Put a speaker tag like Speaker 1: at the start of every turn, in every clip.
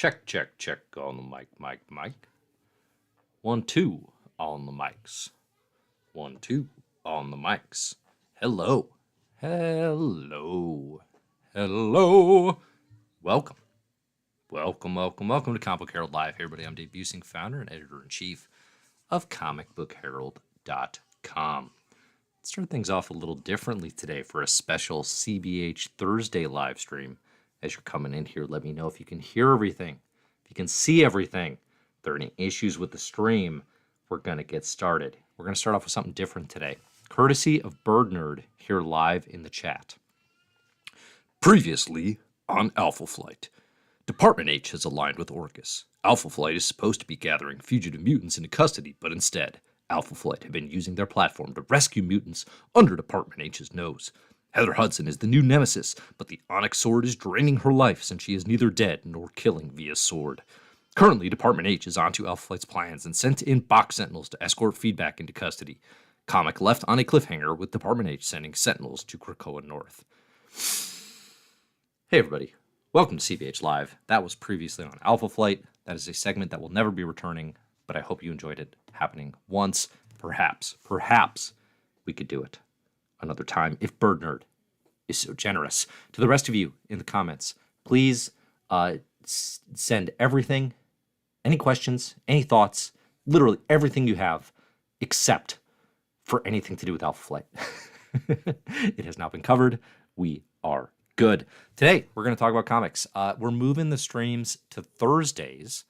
Speaker 1: Check on the mic. 1, 2 on the mics. 1, 2 on the mics. Hello. Welcome to Comic Book Herald Live. Hey everybody, I'm Dave Busing, founder and editor-in-chief of comicbookherald.com. Let's start things off a little differently today for a special CBH Thursday live stream. As you're coming in here, let me know if you can hear everything, if you can see everything. If there are any issues with the stream, we're going to get started. We're going to start off with something different today, courtesy of Bird Nerd here live in the chat. Previously on Alpha Flight, Department H has aligned with Orcus. Alpha Flight is supposed to be gathering fugitive mutants into custody, but instead, Alpha Flight have been using their platform to rescue mutants under Department H's nose. Heather Hudson is the new nemesis, but the Onyx Sword is draining her life since she is neither dead nor killing via sword. Currently, Department H is onto Alpha Flight's plans and sent in box sentinels to escort feedback into custody. Comic left on a cliffhanger with Department H sending sentinels to Krakoa North. Hey everybody, welcome to CBH Live. That was previously on Alpha Flight. That is a segment that will never be returning, but I hope you enjoyed it happening once. Perhaps we could do it another time if Bird Nerd is so generous. To the rest of you in the comments, please send everything, any questions, any thoughts, literally everything you have, except for anything to do with Alpha Flight. It has not been covered. We are good. Today, we're going to talk about comics. We're moving the streams to Thursdays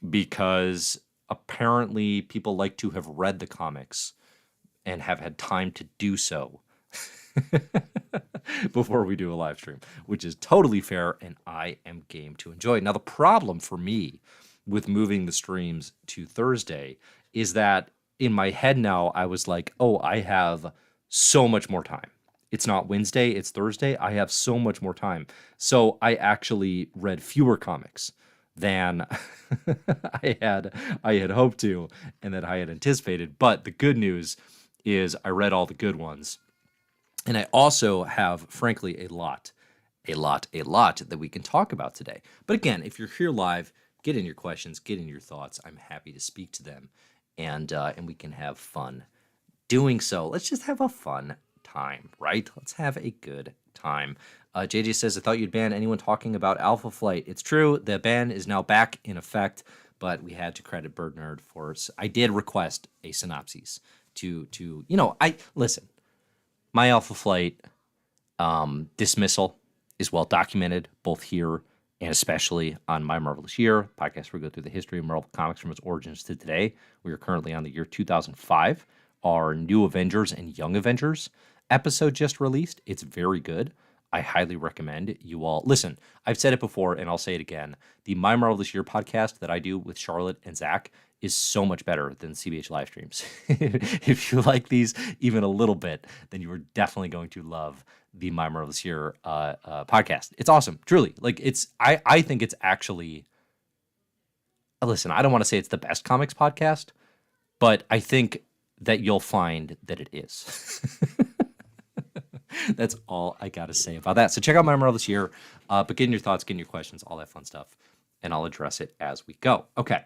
Speaker 1: because apparently people like to have read the comics and have had time to do so before we do a live stream, which is totally fair, and I am game to enjoy. Now, the problem for me with moving the streams to Thursday is that in my head now, I was like, oh, I have so much more time. It's not Wednesday, it's Thursday. I have so much more time. So I actually read fewer comics than I had hoped to and that I had anticipated. But the good news is I read all the good ones. And I also have, frankly, a lot that we can talk about today. But again, if you're here live, get in your questions, get in your thoughts. I'm happy to speak to them, and we can have fun doing so. Let's just have a fun time, right? Let's have a good time. JJ says, I thought you'd ban anyone talking about Alpha Flight. It's true, the ban is now back in effect, but we had to credit Bird Nerd for it. I did request a synopsis to listen. My Alpha Flight dismissal is well documented, both here and especially on My Marvelous Year, podcast where we go through the history of Marvel Comics from its origins to today. We are currently on the year 2005. Our New Avengers and Young Avengers episode just released. It's very good. I highly recommend you all listen. I've said it before and I'll say it again. The My Marvelous Year podcast that I do with Charlotte and Zach is so much better than CBH live streams. If you like these even a little bit, then you are definitely going to love the My Marvelous Year podcast. It's awesome, truly. Like I think it's actually. Listen, I don't want to say it's the best comics podcast, but I think that you'll find that it is. That's all I got to say about that. So check out My Marvelous Year, but get in your thoughts, get in your questions, all that fun stuff, and I'll address it as we go. Okay.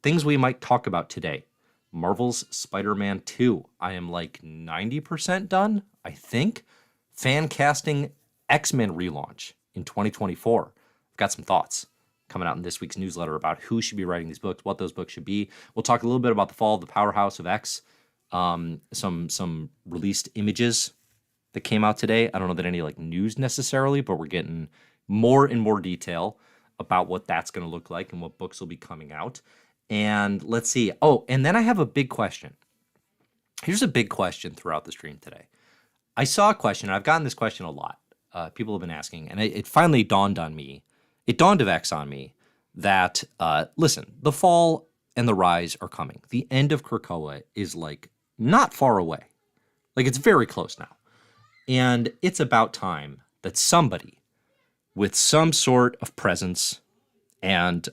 Speaker 1: Things we might talk about today. Marvel's Spider-Man 2. I am like 90% done, I think. Fan casting X-Men relaunch in 2024. I've got some thoughts coming out in this week's newsletter about who should be writing these books, what those books should be. We'll talk a little bit about the fall of the Powerhouse of X, some released images that came out today. I don't know that any news necessarily, but we're getting more and more detail about what that's going to look like and what books will be coming out. And let's see. Oh, and then I have a big question. Here's a big question throughout the stream today. I saw a question, and I've gotten this question a lot. People have been asking, and it finally dawned on me. It dawned of X on me that, listen, the fall and the rise are coming. The end of Krakoa is not far away. It's very close now. And it's about time that somebody with some sort of presence and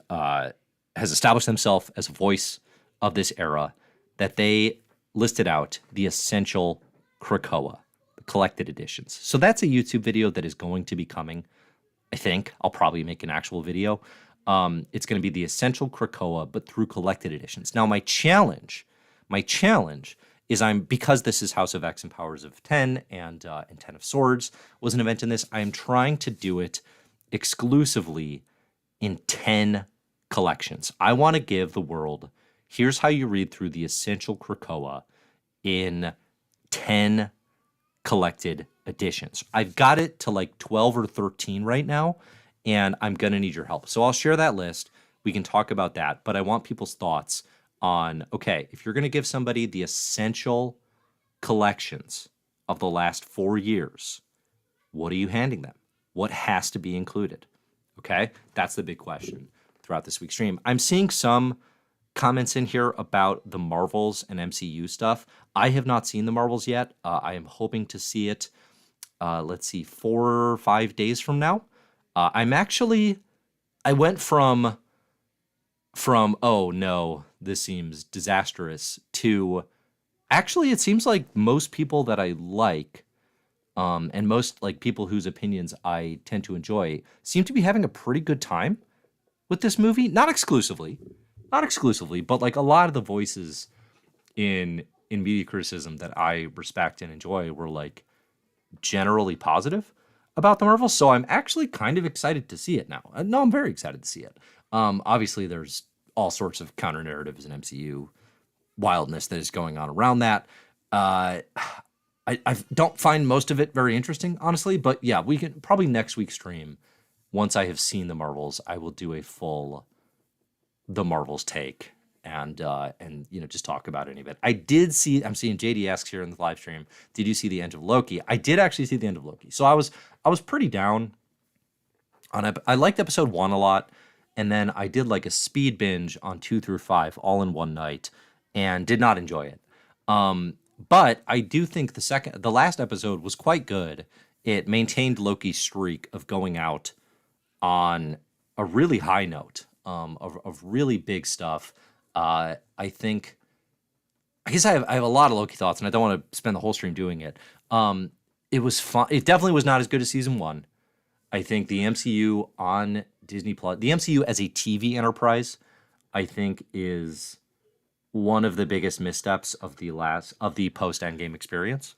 Speaker 1: has established themselves as a voice of this era, that they listed out the essential Krakoa, the collected editions. So that's a YouTube video that is going to be coming. I think I'll probably make an actual video It's going to be the Essential Krakoa, but through collected editions. Now, my challenge is because this is House of X and Powers of 10 and 10 of Swords was an event in this, I am trying to do it exclusively in 10 collections. I want to give the world, here's how you read through the Essential Krakoa in 10 collected editions. I've got it to like 12 or 13 right now, and I'm going to need your help. So I'll share that list. We can talk about that, but I want people's thoughts on, okay, if you're going to give somebody the essential collections of the last 4 years, what are you handing them? What has to be included? Okay, that's the big question throughout this week's stream. I'm seeing some comments in here about the Marvels and MCU stuff. I have not seen the Marvels yet. I am hoping to see it, let's see, 4 or 5 days from now. I went from, oh no, this seems disastrous, to actually it seems like most people that I like, and most like people whose opinions I tend to enjoy, seem to be having a pretty good time with this movie. Not exclusively, but like a lot of the voices in media criticism that I respect and enjoy were like generally positive about the Marvels. So I'm actually kind of excited to see it now. No, I'm very excited to see it. Obviously, there's all sorts of counter narratives in MCU wildness that is going on around that. I don't find most of it very interesting, honestly. But yeah, we can probably next week's stream, once I have seen the Marvels, I will do a full the Marvels take and just talk about any of it. I'm seeing JD asks here in the live stream, did you see the end of Loki? I did actually see the end of Loki. So I was pretty down on it. I liked episode 1 a lot, and then I did like a speed binge on 2 through 5 all in one night and did not enjoy it. But I do think the last episode was quite good. It maintained Loki's streak of going out on a really high note, of really big stuff. I guess I have a lot of Loki thoughts, and I don't want to spend the whole stream doing it. It was fun. It definitely was not as good as season 1. I think the MCU on Disney Plus, the MCU as a TV enterprise, I think is one of the biggest missteps of the post Endgame experience.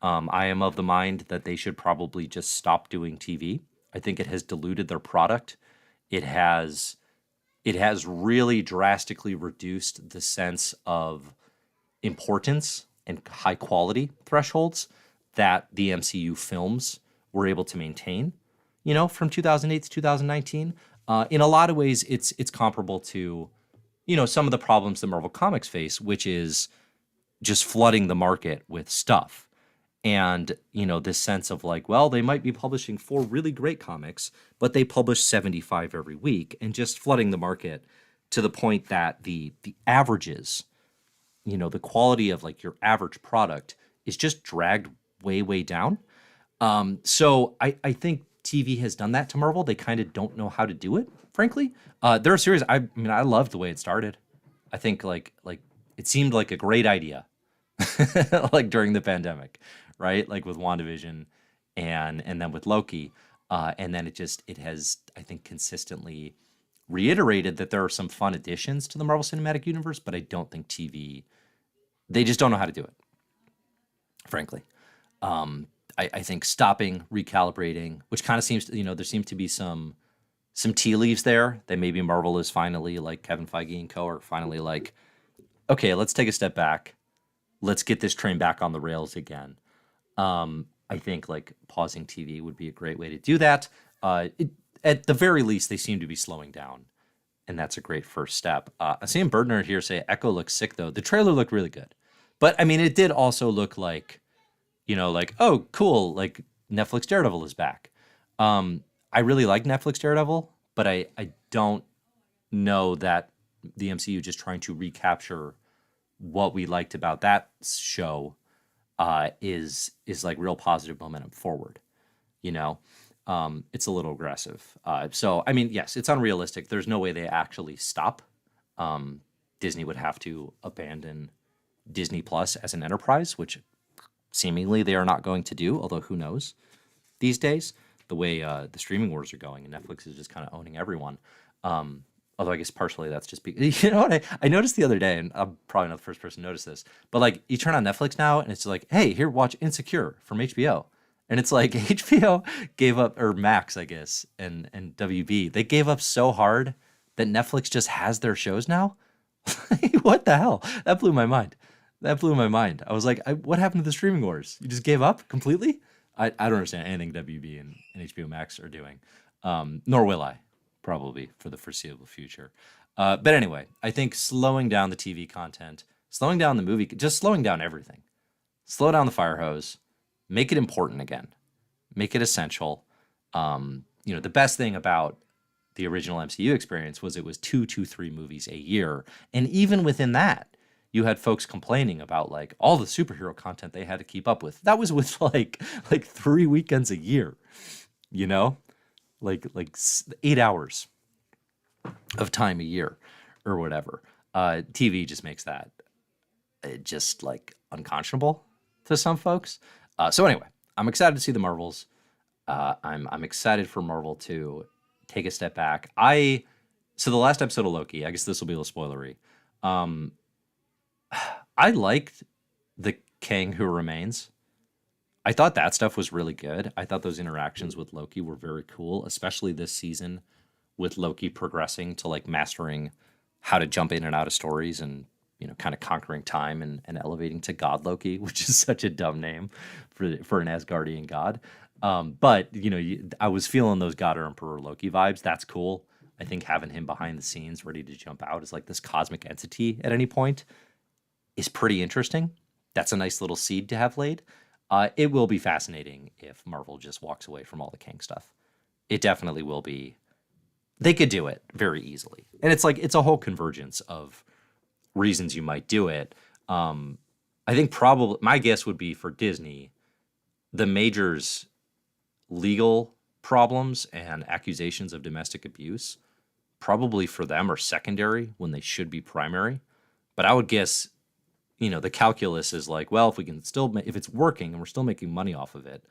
Speaker 1: I am of the mind that they should probably just stop doing TV. I think it has diluted their product. It has really drastically reduced the sense of importance and high quality thresholds that the MCU films were able to maintain, from 2008 to 2019. In a lot of ways, it's comparable to, some of the problems that Marvel Comics face, which is just flooding the market with stuff. And, this sense of like, well, they might be publishing 4 really great comics, but they publish 75 every week, and just flooding the market to the point that the averages, the quality of like your average product is just dragged way, way down. So I think TV has done that to Marvel. They kind of don't know how to do it, frankly. There are series, I loved the way it started. I think like it seemed like a great idea, like during the pandemic, right? Like with WandaVision and then with Loki. And then it has, I think, consistently reiterated that there are some fun additions to the Marvel Cinematic Universe, but I don't think TV, they just don't know how to do it, frankly. I think stopping, recalibrating, which kind of seems, there seems to be some tea leaves there that maybe Marvel is finally, like Kevin Feige and co, are finally like, okay, let's take a step back. Let's get this train back on the rails again. I think like pausing TV would be a great way to do that. At the very least, they seem to be slowing down, and that's a great first step. I see Birdner here say Echo looks sick though. The trailer looked really good, but I mean, it did also look like, like, oh, cool, like Netflix Daredevil is back. I really like Netflix Daredevil, but I don't know that the MCU just trying to recapture what we liked about that show is like real positive momentum forward. It's a little aggressive. So I mean, yes, it's unrealistic. There's no way they actually stop. Disney would have to abandon Disney Plus as an enterprise, which seemingly they are not going to do, although who knows these days, the way the streaming wars are going, and Netflix is just kind of owning everyone. Although I guess partially that's just you know what I noticed the other day, and I'm probably not the first person to notice this, but like you turn on Netflix now and it's like, hey, here, watch Insecure from HBO. And it's like HBO gave up, or Max, I guess, and WB, they gave up so hard that Netflix just has their shows now. What the hell? That blew my mind. That blew my mind. I was like, what happened to the streaming wars? You just gave up completely? I don't understand anything WB and HBO Max are doing. Nor will I, probably, for the foreseeable future. But anyway, I think slowing down the TV content, slowing down the movie, just slowing down everything. Slow down the fire hose. Make it important again. Make it essential. The best thing about the original MCU experience was it was 3 movies a year. And even within that, you had folks complaining about like all the superhero content they had to keep up with. That was with like 3 weekends a year, like 8 hours of time a year or whatever. TV just makes that just like unconscionable to some folks. So anyway, I'm excited to see the Marvels. I'm excited for Marvel to take a step back. So the last episode of Loki, I guess this will be a little spoilery. I liked the Kang Who Remains. I thought that stuff was really good. I thought those interactions with Loki were very cool, especially this season with Loki progressing to like mastering how to jump in and out of stories and, kind of conquering time and elevating to God Loki, which is such a dumb name for an Asgardian god. But, I was feeling those God or Emperor Loki vibes. That's cool. I think having him behind the scenes ready to jump out as like this cosmic entity at any point is pretty interesting. That's a nice little seed to have laid. It will be fascinating if Marvel just walks away from all the Kang stuff. It definitely will be. They could do it very easily. And it's a whole convergence of reasons you might do it. I think probably my guess would be for Disney, the majors' legal problems and accusations of domestic abuse probably for them are secondary when they should be primary. But I would guess, the calculus is like, well, if it's working and we're still making money off of it,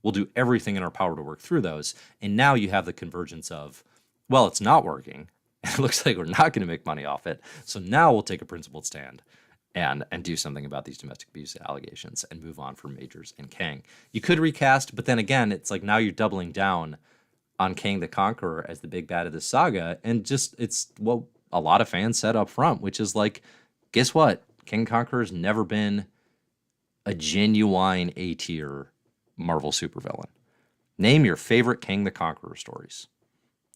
Speaker 1: we'll do everything in our power to work through those. And now you have the convergence of, well, it's not working. It looks like we're not going to make money off it. So now we'll take a principled stand and do something about these domestic abuse allegations and move on from Majors and Kang. You could recast, but then again, it's like now you're doubling down on Kang the Conqueror as the big bad of this saga. And just, it's what a lot of fans said up front, which is like, guess what? Kang the Conqueror's never been a genuine A-tier Marvel supervillain. Name your favorite Kang the Conqueror stories.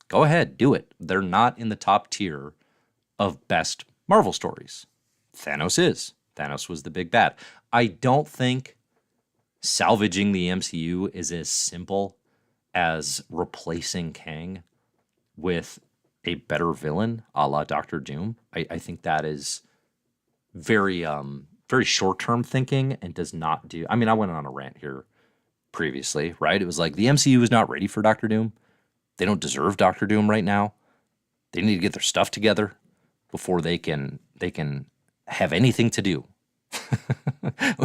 Speaker 1: Go ahead, do it. They're not in the top tier of best Marvel stories. Thanos is. Thanos was the big bad. I don't think salvaging the MCU is as simple as replacing Kang with a better villain a la Doctor Doom. I think that is very short-term thinking and does not do... I mean, I went on a rant here previously, right? It was like the MCU is not ready for Doctor Doom. They don't deserve Doctor Doom right now. They need to get their stuff together before they can have anything to do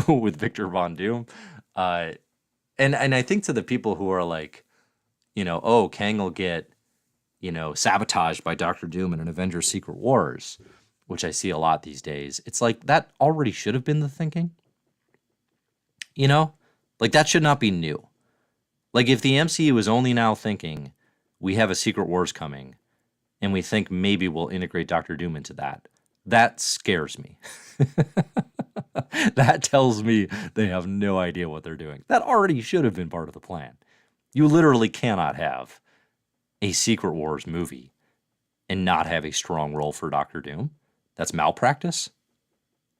Speaker 1: with Victor Von Doom. And I think to the people who are like, oh, Kang will get, sabotaged by Doctor Doom in an Avengers Secret Wars, which I see a lot these days. It's like that already should have been the thinking. Like that should not be new. Like if the MCU is only now thinking we have a Secret Wars coming and we think maybe we'll integrate Doctor Doom into that scares me. That tells me they have no idea what they're doing. That already should have been part of the plan. You literally cannot have a Secret Wars movie and not have a strong role for Doctor Doom. That's malpractice.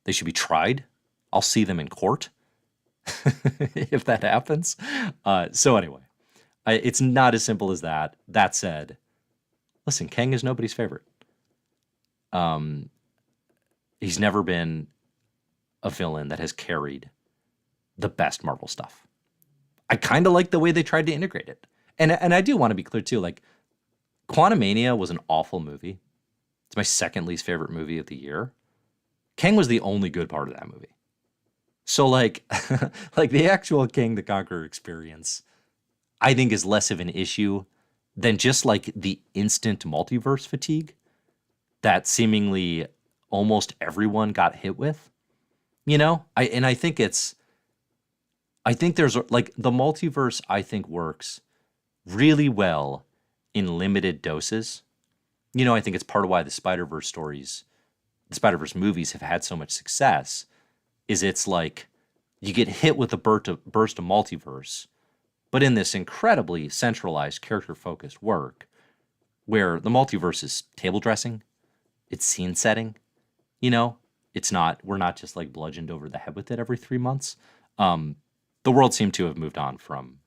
Speaker 1: They should be tried. I'll see them in court if that happens. So anyway, it's not as simple as that. That said, listen, Kang is nobody's favorite. He's never been a villain that has carried the best Marvel stuff. I kind of like the way they tried to integrate it. And I do want to be clear too, like Quantumania was an awful movie. It's my second least favorite movie of the year. Kang was the only good part of that movie. So like the actual Kang the Conqueror experience, I think is less of an issue than just like the instant multiverse fatigue that seemingly almost everyone got hit with. You know, I think there's like the multiverse, I think works really well in limited doses. You know, I think it's part of why the Spider-Verse movies have had so much success is it's like you get hit with a burst of multiverse, but in this incredibly centralized character-focused work where the multiverse is table dressing, it's scene setting, you know, we're not just like bludgeoned over the head with it every 3 months. The world seemed to have moved on from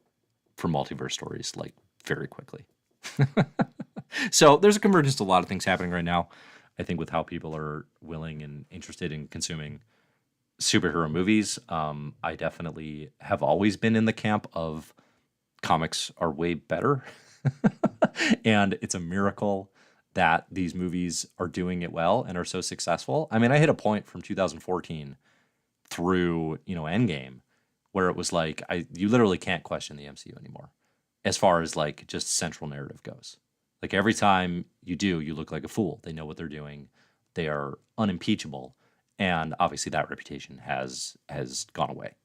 Speaker 1: multiverse stories like very quickly. So there's a convergence to a lot of things happening right now. I think with how people are willing and interested in consuming superhero movies, I definitely have always been in the camp of comics are way better. And it's a miracle that these movies are doing it well and are so successful. I mean, I hit a point from 2014 through, Endgame where it was like you literally can't question the MCU anymore as far as like just central narrative goes. Like every time you do, you look like a fool. They know what they're doing. They are unimpeachable. And obviously that reputation has gone away.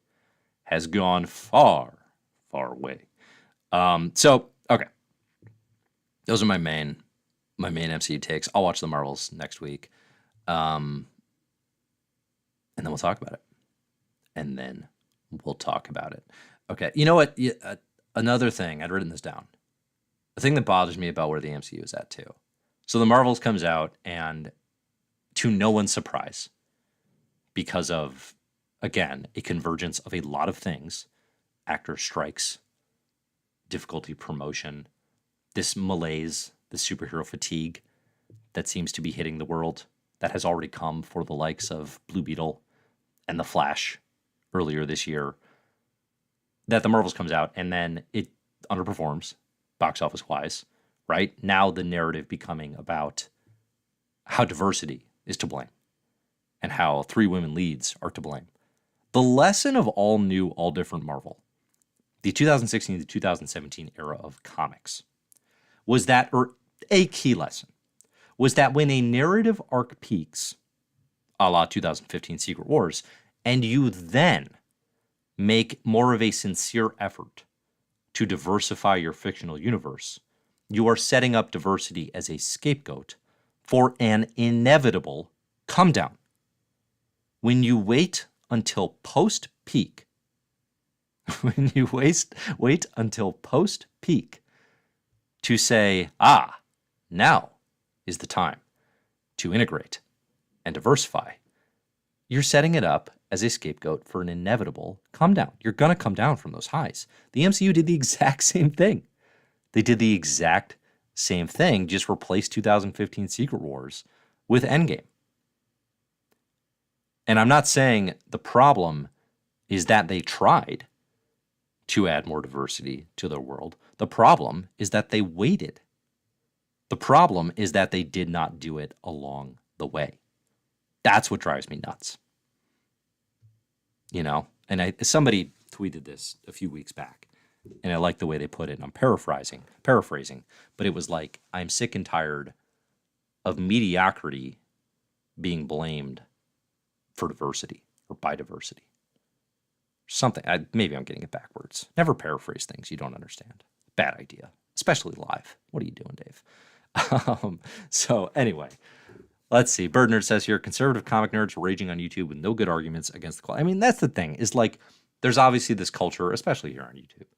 Speaker 1: Has gone far, far away. So, okay. Those are my main MCU takes. I'll watch the Marvels next week. And then we'll talk about it. Okay. You know what? Another thing, I'd written this down. The thing that bothers me about where the MCU is at too. So the Marvels comes out, and to no one's surprise, because of, again, a convergence of a lot of things, actor strikes, difficulty promotion, this malaise, this superhero fatigue that seems to be hitting the world, that has already come for the likes of Blue Beetle and The Flash earlier this year, that the Marvels comes out and then it underperforms box office wise, right? Now the narrative becoming about how diversity is to blame and how 3 women leads are to blame. The lesson of all new, all different Marvel, the 2016 to 2017 era of comics, was that, or a key lesson, was that when a narrative arc peaks, a la 2015 Secret Wars, and you then make more of a sincere effort to diversify your fictional universe, you are setting up diversity as a scapegoat for an inevitable come down. When you wait until post-peak, wait until post-peak to say, now is the time to integrate and diversify, you're setting it up as a scapegoat for an inevitable come down. You're going to come down from those highs. The MCU did the exact same thing. They did the exact same thing, just replaced 2015 Secret Wars with Endgame. And I'm not saying the problem is that they tried to add more diversity to their world. The problem is that they waited. The problem is that they did not do it along the way. That's what drives me nuts. And somebody tweeted this a few weeks back, and I like the way they put it. And I'm paraphrasing, but it was like, I'm sick and tired of mediocrity being blamed for diversity or by diversity. Something. Maybe I'm getting it backwards. Never paraphrase things you don't understand. Bad idea, especially live. What are you doing, Dave? So anyway. Let's see. Bird Nerd says here, conservative comic nerds raging on YouTube with no good arguments against the quality. I mean, that's the thing. Is like, there's obviously this culture, especially here on YouTube.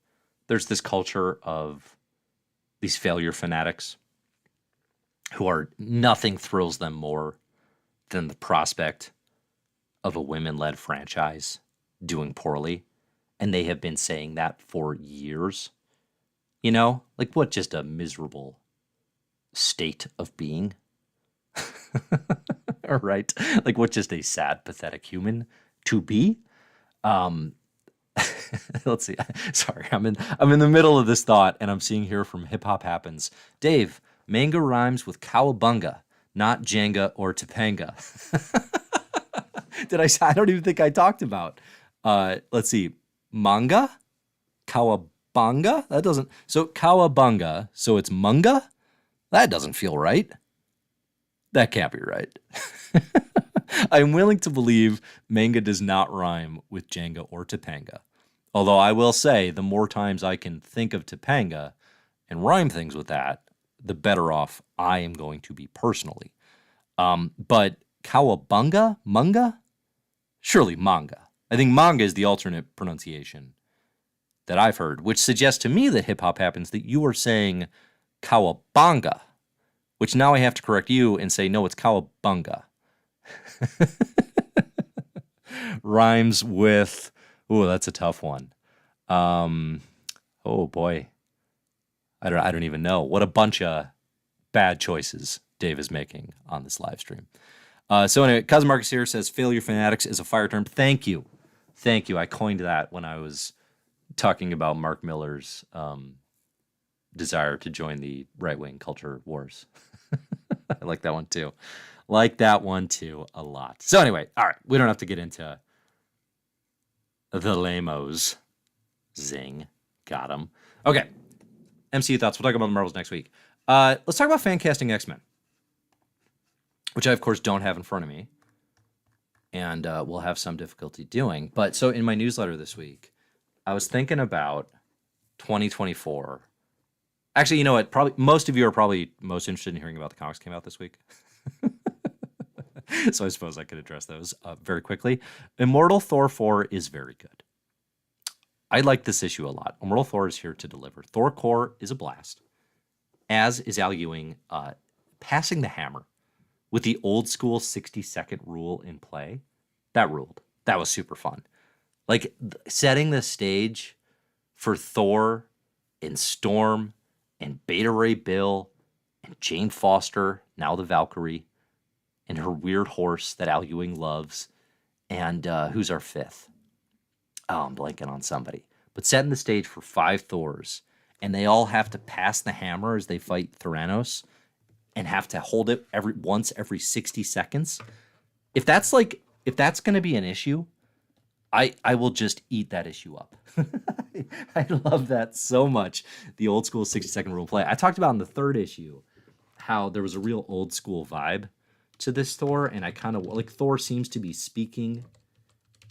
Speaker 1: There's this culture of these failure fanatics who are, nothing thrills them more than the prospect of a women-led franchise doing poorly. And they have been saying that for years. Like what just a miserable state of being. All right. Like what just a sad, pathetic human to be. Let's see. Sorry, I'm in the middle of this thought, and I'm seeing here from Hip Hop Happens. Dave, manga rhymes with cowabunga, not Jenga or Topanga. Did I say? I don't even think I talked about. Let's see. Manga? Cowabunga? Kawabanga? That doesn't. So Kawabanga. So it's manga? That doesn't feel right. That can't be right. I'm willing to believe manga does not rhyme with Jenga or Topanga. Although I will say, the more times I can think of Topanga and rhyme things with that, the better off I am going to be personally. But Kawabunga? Manga? Surely manga. I think manga is the alternate pronunciation that I've heard, which suggests to me that hip-hop happens that you are saying Kawabanga, which now I have to correct you and say, no, it's Kawabunga. Rhymes with, ooh, that's a tough one. Oh boy. I don't even know. What a bunch of bad choices Dave is making on this live stream. So anyway, Cousin Marcus here says failure fanatics is a fire term. Thank you. Thank you. I coined that when I was talking about Mark Miller's desire to join the right-wing culture wars. I like that one too. Like that one too a lot. So anyway, all right. We don't have to get into the lamos. Zing. Got him. Okay. MCU thoughts. We'll talk about the Marvels next week. Let's talk about fan casting X-Men, which I, of course, don't have in front of me, and will have some difficulty doing. But so in my newsletter this week, I was thinking about 2024. Actually, you know what? Probably most of you are probably most interested in hearing about the comics that came out this week. So I suppose I could address those very quickly. Immortal Thor 4 is very good. I like this issue a lot. Immortal Thor is here to deliver. Thor Core is a blast, as is Al Ewing passing the hammer with the old school 60-second rule in play. That ruled. That was super fun. Like setting the stage for Thor and Storm and Beta Ray Bill and Jane Foster, now the Valkyrie, and her weird horse that Al Ewing loves. And who's our fifth? Oh, I'm blanking on somebody. But setting the stage for 5 Thors, and they all have to pass the hammer as they fight Theranos and have to hold it every 60 seconds. If that's going to be an issue, I will just eat that issue up. I love that so much. The old school 60-second rule play. I talked about in the 3rd issue how there was a real old school vibe to this Thor, and I kind of like Thor seems to be speaking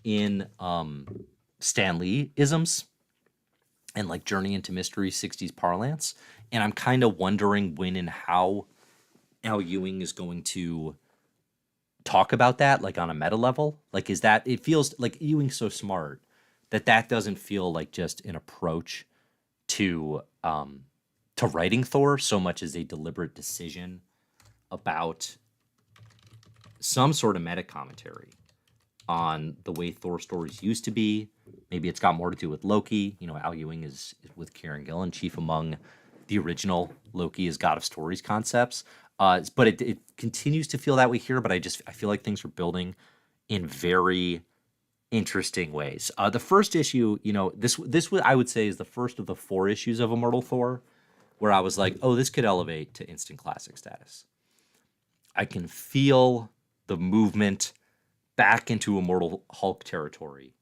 Speaker 1: in Stan Lee isms and like Journey into Mystery 60s parlance. And I'm kind of wondering when and how Al Ewing is going to talk about that, like on a meta level. Like, is that, it feels like Ewing's so smart that doesn't feel like just an approach to writing Thor so much as a deliberate decision about some sort of meta commentary on the way Thor stories used to be. Maybe it's got more to do with Loki. You know, Al Ewing is with Kieran Gillen, chief among the original Loki as God of Stories concepts. But it continues to feel that way here, but I feel like things are building in very interesting ways. The first issue, you know, this I would say is the first of the 4 issues of Immortal Thor, where I was like, oh, this could elevate to instant classic status. I can feel the movement back into Immortal Hulk territory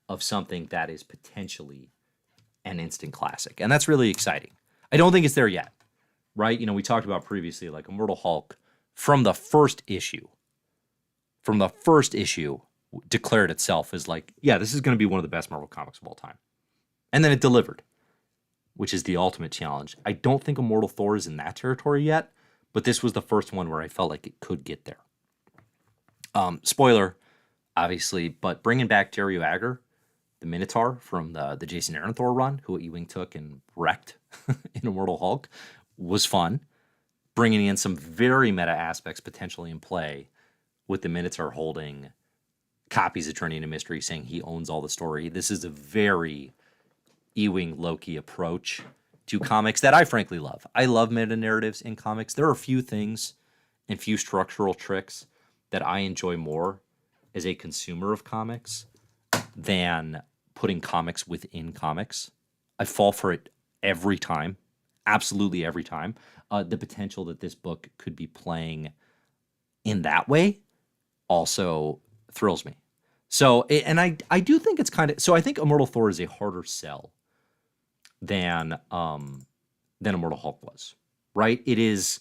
Speaker 1: of something that is potentially an instant classic. And that's really exciting. I don't think it's there yet, right? You know, we talked about previously, like Immortal Hulk from the first issue, declared itself as like, yeah, this is going to be one of the best Marvel comics of all time. And then it delivered, which is the ultimate challenge. I don't think Immortal Thor is in that territory yet, but this was the first one where I felt like it could get there. Spoiler, obviously, but bringing back Dario Agger, the Minotaur from the Jason Aaron Thor run, who Ewing took and wrecked in Immortal Hulk, was fun. Bringing in some very meta aspects potentially in play with the Minotaur holding copies of Journey into Mystery, saying he owns all the story. This is a very Ewing Loki approach to comics that I frankly love. I love meta narratives in comics. There are a few things and few structural tricks that I enjoy more as a consumer of comics than putting comics within comics. I fall for it every time, absolutely every time. The potential that this book could be playing in that way also thrills me. So, and I do think it's kind of, so I think Immortal Thor is a harder sell than Immortal Hulk was, right? It is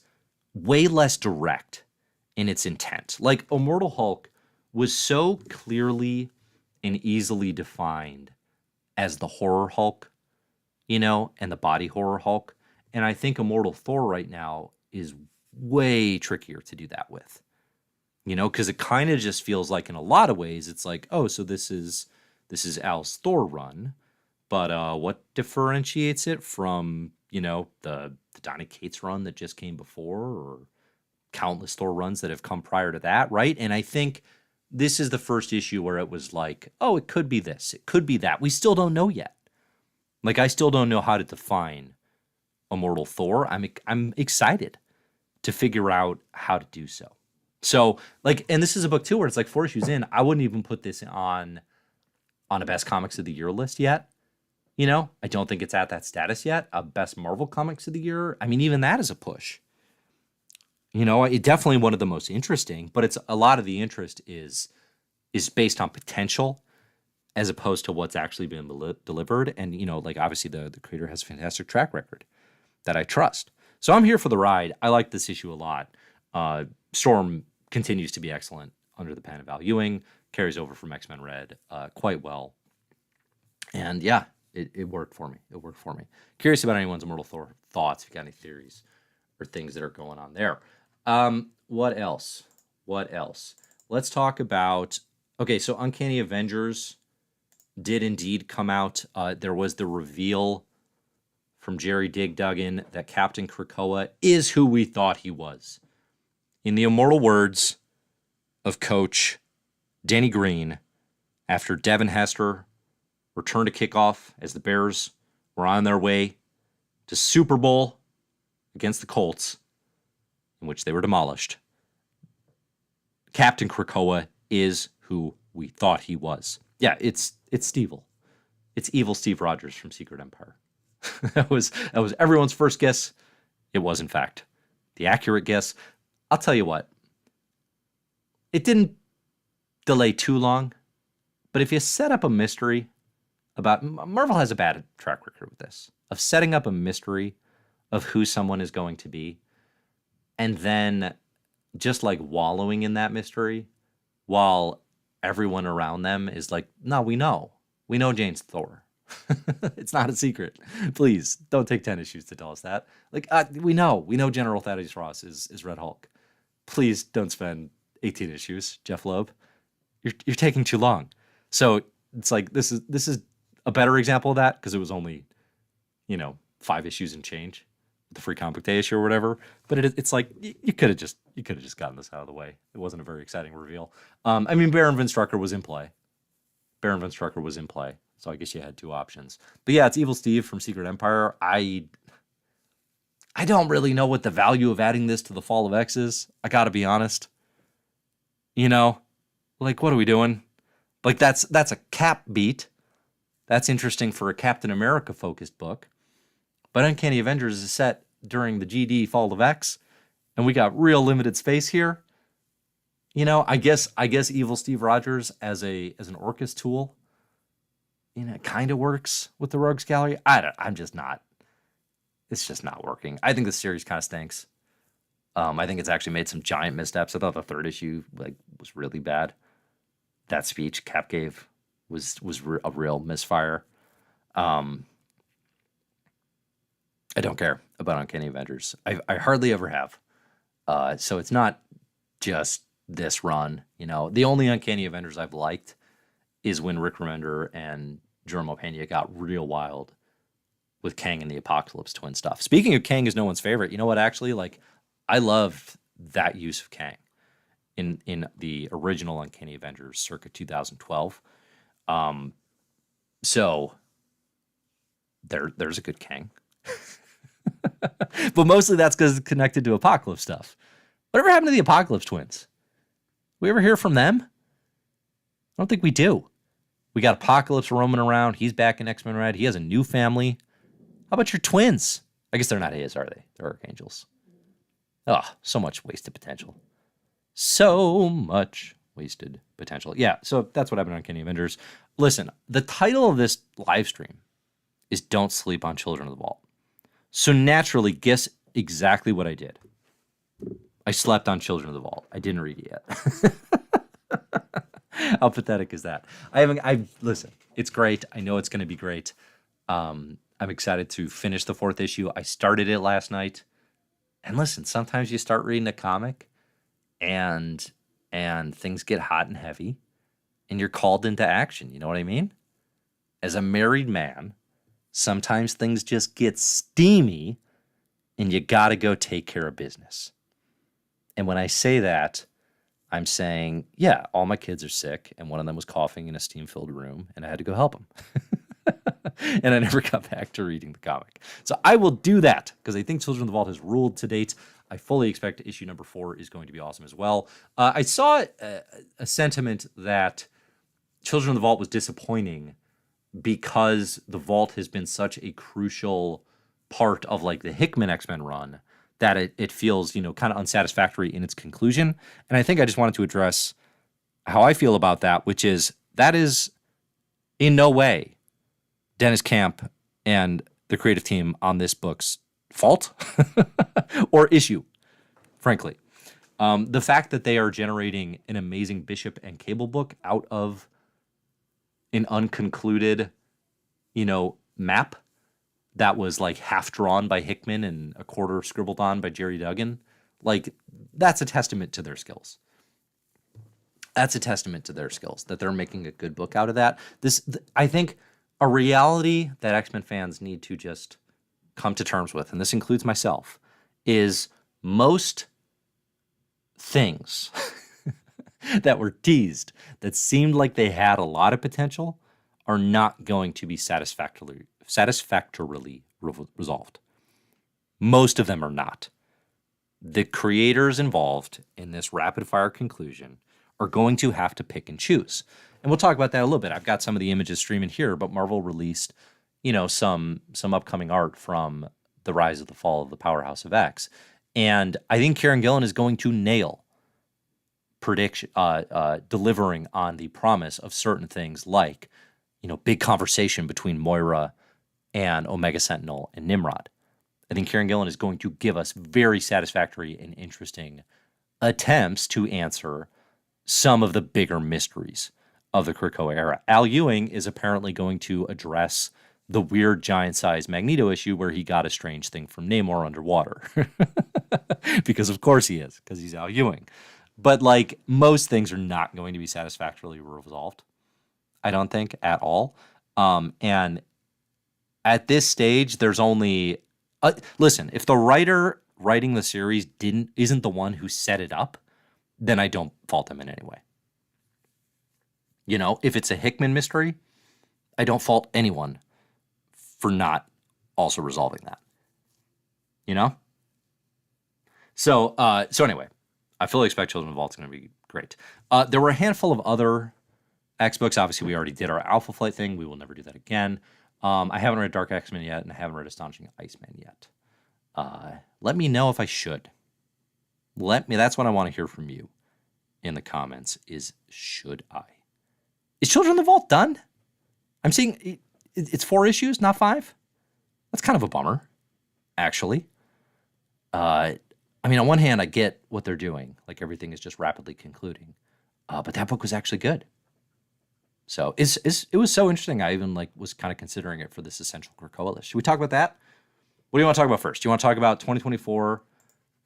Speaker 1: way less direct in its intent. Like Immortal Hulk was so clearly and easily defined as the horror Hulk, and the body horror Hulk. And I think Immortal Thor right now is way trickier to do that with, because it kind of just feels like in a lot of ways, it's like, oh, so this is Al's Thor run, but what differentiates it from, the Donny Cates run that just came before, or countless Thor runs that have come prior to that, right? And I think this is the first issue where it was like, oh, it could be this, it could be that. We still don't know yet. Like, I still don't know how to define Immortal Thor. I'm excited to figure out how to do so. So, like, and this is a book too where it's like 4 issues in, I wouldn't even put this on a best comics of the year list yet. I don't think it's at that status yet. A best Marvel comics of the year. I mean, even that is a push. It definitely one of the most interesting, but it's a lot of the interest is based on potential as opposed to what's actually been delivered. And, like obviously the creator has a fantastic track record that I trust. So I'm here for the ride. I like this issue a lot. Storm continues to be excellent under the pen of Al Ewing, carries over from X-Men Red quite well. And yeah, it worked for me. Curious about anyone's Immortal Thor thoughts, if you got any theories or things that are going on there. What else? Let's talk about, okay, so Uncanny Avengers did indeed come out. There was the reveal from Jerry Dig Duggan that Captain Krakoa is who we thought he was. In the immortal words of Coach Danny Green, after Devin Hester returned to kickoff as the Bears were on their way to Super Bowl against the Colts, in which they were demolished, Captain Krakoa is who we thought he was. Yeah, it's Stevel. It's evil Steve Rogers from Secret Empire. that was everyone's first guess. It was, in fact, the accurate guess. I'll tell you what. It didn't delay too long, but if you set up a mystery about... Marvel has a bad track record with this, of setting up a mystery of who someone is going to be, and then just like wallowing in that mystery while everyone around them is like, no, we know Jane's Thor. It's not a secret. Please don't take 10 issues to tell us that. Like, we know General Thaddeus Ross is Red Hulk. Please don't spend 18 issues, Jeff Loeb. You're taking too long. So it's like, this is a better example of that, because it was only, 5 issues and change, the Free Comic Book Day issue or whatever. But it's like, you could have just gotten this out of the way. It wasn't a very exciting reveal. I mean, Baron Von Strucker was in play. So I guess you had two options. But yeah, it's Evil Steve from Secret Empire. I don't really know what the value of adding this to the Fall of X is. I gotta be honest. Like, what are we doing? Like, that's a Cap beat. That's interesting for a Captain America focused book. But Uncanny Avengers is set during the GD Fall of X, and we got real limited space here. I guess Evil Steve Rogers as an Orcus tool, it kind of works with the Rogues Gallery. It's just not working. I think the series kind of stinks. I think it's actually made some giant missteps. I thought the third issue was really bad. That speech Cap gave was a real misfire. I don't care about Uncanny Avengers. I hardly ever have. So it's not just this run. The only Uncanny Avengers I've liked is when Rick Remender and Jerome Pena got real wild with Kang and the Apocalypse Twin stuff. Speaking of Kang is no one's favorite, you know what, actually? I loved that use of Kang in the original Uncanny Avengers circa 2012. So there's a good Kang. But mostly that's because it's connected to Apocalypse stuff. Whatever happened to the Apocalypse Twins? We ever hear from them? I don't think we do. We got Apocalypse roaming around. He's back in X-Men Red. He has a new family. How about your twins? I guess they're not his, are they? They're Archangels. Oh, so much wasted potential. So much wasted potential. Yeah, so that's what happened on Uncanny Avengers. Listen, the title of this live stream is don't sleep on Children of the Vault. So naturally, guess exactly what I did. I slept on Children of the Vault. I didn't read it yet. How pathetic is that? Listen, it's great. I know it's going to be great. I'm excited to finish the 4th issue. I started it last night. And listen, sometimes you start reading a comic and things get hot and heavy and you're called into action. You know what I mean? As a married man, sometimes things just get steamy and you got to go take care of business. And when I say that, I'm saying, yeah, all my kids are sick, and one of them was coughing in a steam-filled room, and I had to go help him. And I never got back to reading the comic. So I will do that, because I think Children of the Vault has ruled to date. I fully expect issue number 4 is going to be awesome as well. I saw a sentiment that Children of the Vault was disappointing because the Vault has been such a crucial part of like the Hickman X-Men run that it feels, kind of unsatisfactory in its conclusion. And I think I just wanted to address how I feel about that, which is that is in no way Dennis Camp and the creative team on this book's fault or issue, frankly. The fact that they are generating an amazing Bishop and Cable book out of an unconcluded, map that was like half drawn by Hickman and a quarter scribbled on by Jerry Duggan, like that's a testament to their skills. That's a testament to their skills that they're making a good book out of that. I think a reality that X-Men fans need to just come to terms with, and this includes myself, is most things that were teased that seemed like they had a lot of potential are not going to be satisfactorily resolved. Most of them are not. The creators involved in this rapid fire conclusion are going to have to pick and choose. And we'll talk about that a little bit. I've got some of the images streaming here, but Marvel released, some upcoming art from The Rise of the Fall of the Powerhouse of X. And I think Kieran Gillen is going to nail delivering on the promise of certain things like, big conversation between Moira and Omega Sentinel and Nimrod. I think Kieran Gillen is going to give us very satisfactory and interesting attempts to answer some of the bigger mysteries of the Krakoa era. Al Ewing is apparently going to address the weird giant-sized Magneto issue where he got a strange thing from Namor underwater. Because of course he is, because he's Al Ewing. But like most things are not going to be satisfactorily resolved, I don't think, at all. And at this stage, there's only... listen, if the writer writing the series isn't the one who set it up, then I don't fault them in any way. If it's a Hickman mystery, I don't fault anyone for not also resolving that. So anyway, I fully expect Children of the Vault is going to be great. There were a handful of other X books. Obviously, we already did our Alpha Flight thing. We will never do that again. I haven't read Dark X-Men yet, and I haven't read Astonishing Iceman yet. Let me know if I should. That's what I want to hear from you in the comments is, should I? Is Children of the Vault done? I'm seeing it's 4 issues, not 5. That's kind of a bummer, actually. On one hand, I get what they're doing. Like, everything is just rapidly concluding. But that book was actually good. So it was so interesting. I even was kind of considering it for this Essential Krakoa list. Should we talk about that? What do you want to talk about first? Do you want to talk about 2024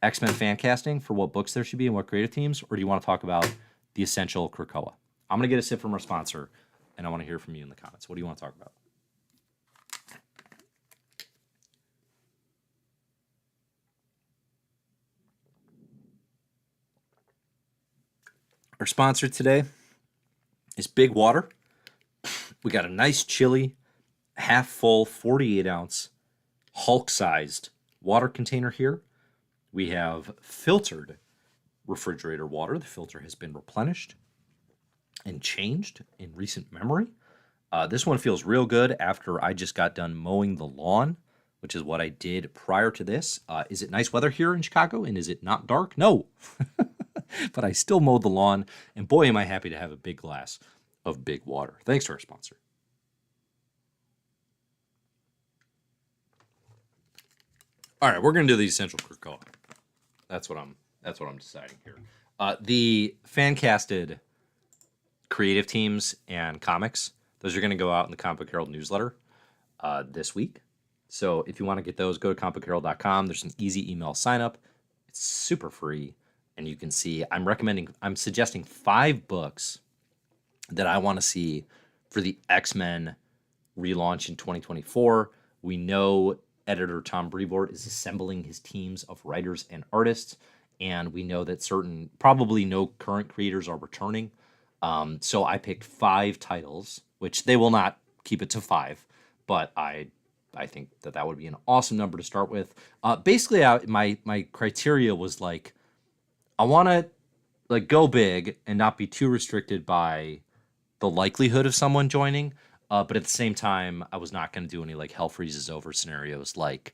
Speaker 1: X-Men fan casting for what books there should be and what creative teams? Or do you want to talk about the Essential Krakoa? I'm going to get a sip from our sponsor, and I want to hear from you in the comments. What do you want to talk about? Our sponsor today is Big Water. We got a nice chilly, half full, 48-ounce, Hulk-sized water container here. We have filtered refrigerator water. The filter has been replenished and changed in recent memory. This one feels real good after I just got done mowing the lawn, which is what I did prior to this. Is it nice weather here in Chicago, and is it not dark? No. But I still mowed the lawn, and boy, am I happy to have a big glass of Big Water. Thanks to our sponsor. All right, we're gonna do the essential Krakoa. That's what I'm deciding here. The fan casted creative teams and comics, those are going to go out in the Comic Book Herald newsletter this week. So if you want to get those, go to comicbookherald.com. There's an easy email sign up. It's super free, and you can see I'm suggesting 5 books that I want to see for the X-Men relaunch in 2024. We know editor Tom Brevoort is assembling his teams of writers and artists, and we know that probably no current creators are returning. So I picked 5 titles, which they will not keep it to 5, but I think that would be an awesome number to start with. Basically, my criteria was like, I want to like go big and not be too restricted by the likelihood of someone joining. But at the same time, I was not going to do any like hell freezes over scenarios like,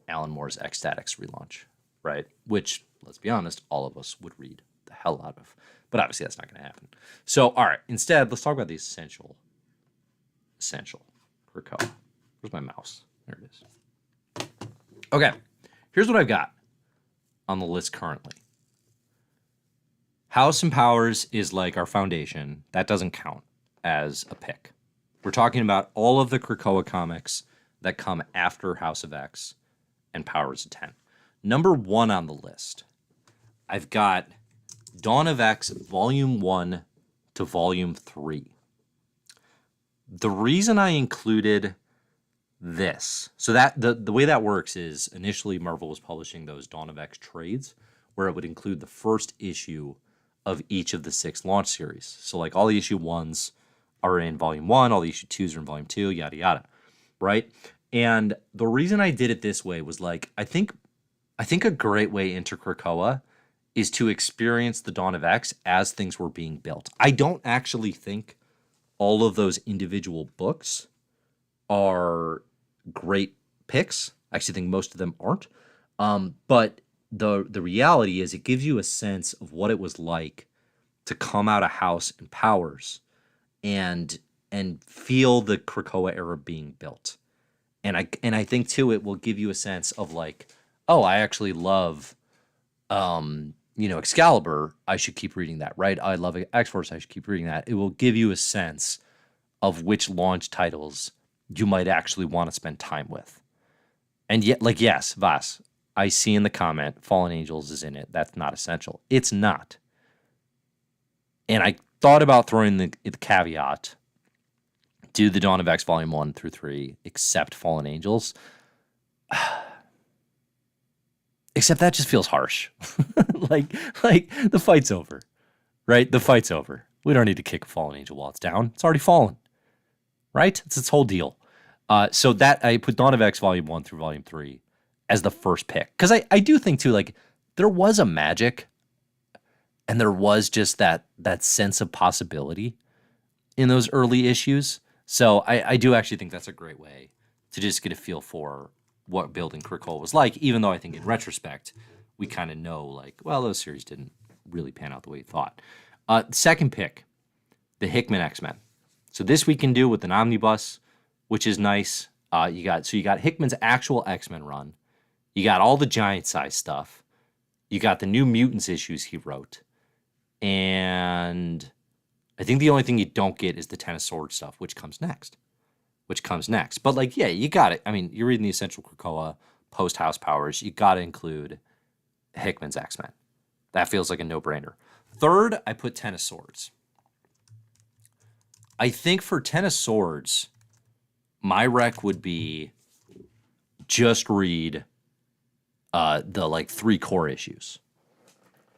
Speaker 1: Alan Moore's Ecstatics relaunch, right? Which, let's be honest, all of us would read the hell out of. But obviously that's not going to happen. So, all right, instead, let's talk about the essential Krakoa. Where's my mouse? There it is. Okay, here's what I've got on the list currently. House and Powers is like our foundation. That doesn't count as a pick. We're talking about all of the Krakoa comics that come after House of X and Powers of 10. Number 1 on the list, I've got Dawn of X Volume 1 to Volume 3. The reason I included this, so that the way that works is initially Marvel was publishing those Dawn of X trades where it would include the first issue of each of the 6 launch series. So like all the issue 1s are in Volume 1, all the issue 2s are in Volume 2, yada, yada, right? And the reason I did it this way was like, I think a great way into Krakoa is to experience the Dawn of X as things were being built. I don't actually think all of those individual books are great picks. I actually think most of them aren't. But the reality is it gives you a sense of what it was like to come out of House and Powers and feel the Krakoa era being built. And I think too it will give you a sense of like, oh, I actually love Excalibur, I should keep reading that, right? I love X-Force, I should keep reading that. It will give you a sense of which launch titles you might actually want to spend time with. And yet, like, yes, Vas, I see in the comment, Fallen Angels is in it. That's not essential. It's not. And I thought about throwing the caveat, do the Dawn of X Volume 1 through 3, except Fallen Angels. Except that just feels harsh. like the fight's over, right? The fight's over. We don't need to kick a fallen angel while it's down. It's already fallen, right? It's its whole deal. So that I put Dawn of X Volume 1 through Volume 3 as the first pick. Because I do think, too, like, there was a magic and there was just that sense of possibility in those early issues. So I do actually think that's a great way to just get a feel for what building Krakoa was like, even though I think in retrospect, we kind of know, like, well, those series didn't really pan out the way you thought. Second pick, the Hickman X-Men. So this we can do with an omnibus, which is nice. You got Hickman's actual X-Men run. You got all the giant size stuff. You got the New Mutants issues he wrote. And I think the only thing you don't get is the Ten of Swords stuff, which comes next. But, like, yeah, you got it. I mean, you're reading the Essential Krakoa, post-House Powers. You got to include Hickman's X-Men. That feels like a no-brainer. Third, I put Ten of Swords. I think for Ten of Swords, my rec would be just read the, like, 3 core issues.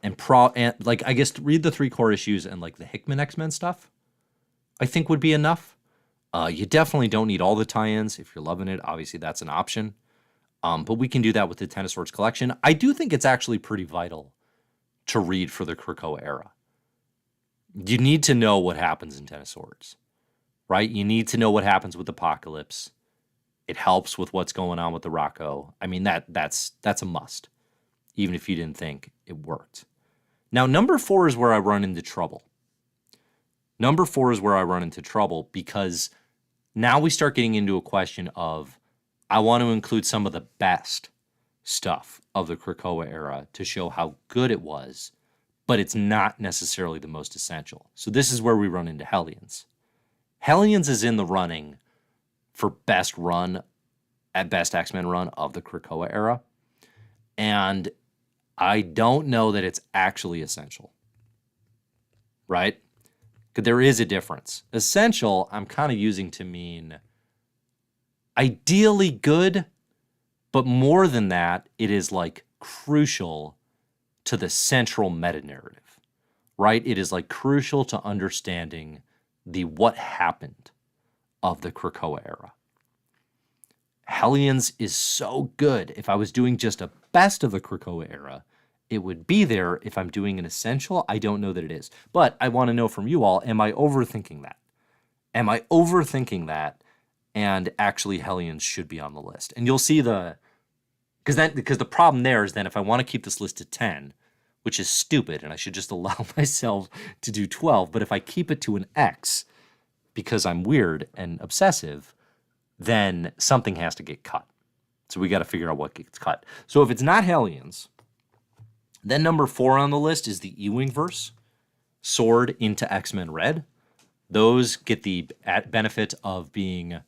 Speaker 1: And I guess read the 3 core issues and, like, the Hickman X-Men stuff, I think would be enough. You definitely don't need all the tie-ins. If you're loving it, obviously that's an option. But we can do that with the Ten of Swords collection. I do think it's actually pretty vital to read for the Krakoa era. You need to know what happens in Ten of Swords, right? You need to know what happens with Apocalypse. It helps with what's going on with the Rocco. I mean, that's a must, even if you didn't think it worked. Now, number 4 is where I run into trouble. Because now we start getting into a question of, I want to include some of the best stuff of the Krakoa era to show how good it was, but it's not necessarily the most essential. So this is where we run into Hellions. Hellions is in the running for best X-Men run of the Krakoa era. And I don't know that it's actually essential, right? Because there is a difference. Essential, I'm kind of using to mean ideally good, but more than that, it is like crucial to the central meta-narrative, right? It is like crucial to understanding the what happened of the Krakoa era. Hellions is so good. If I was doing just a best of the Krakoa era, it would be there. If I'm doing an essential, I don't know that it is. But I want to know from you all, am I overthinking that? Am I overthinking that? And actually Hellions should be on the list. And you'll see because the problem there is then if I want to keep this list to 10, which is stupid, and I should just allow myself to do 12, but if I keep it to an X because I'm weird and obsessive, then something has to get cut. So we got to figure out what gets cut. So if it's not Hellions, then number 4 on the list is the Ewingverse, Sword into X-Men Red. Those get the benefit of being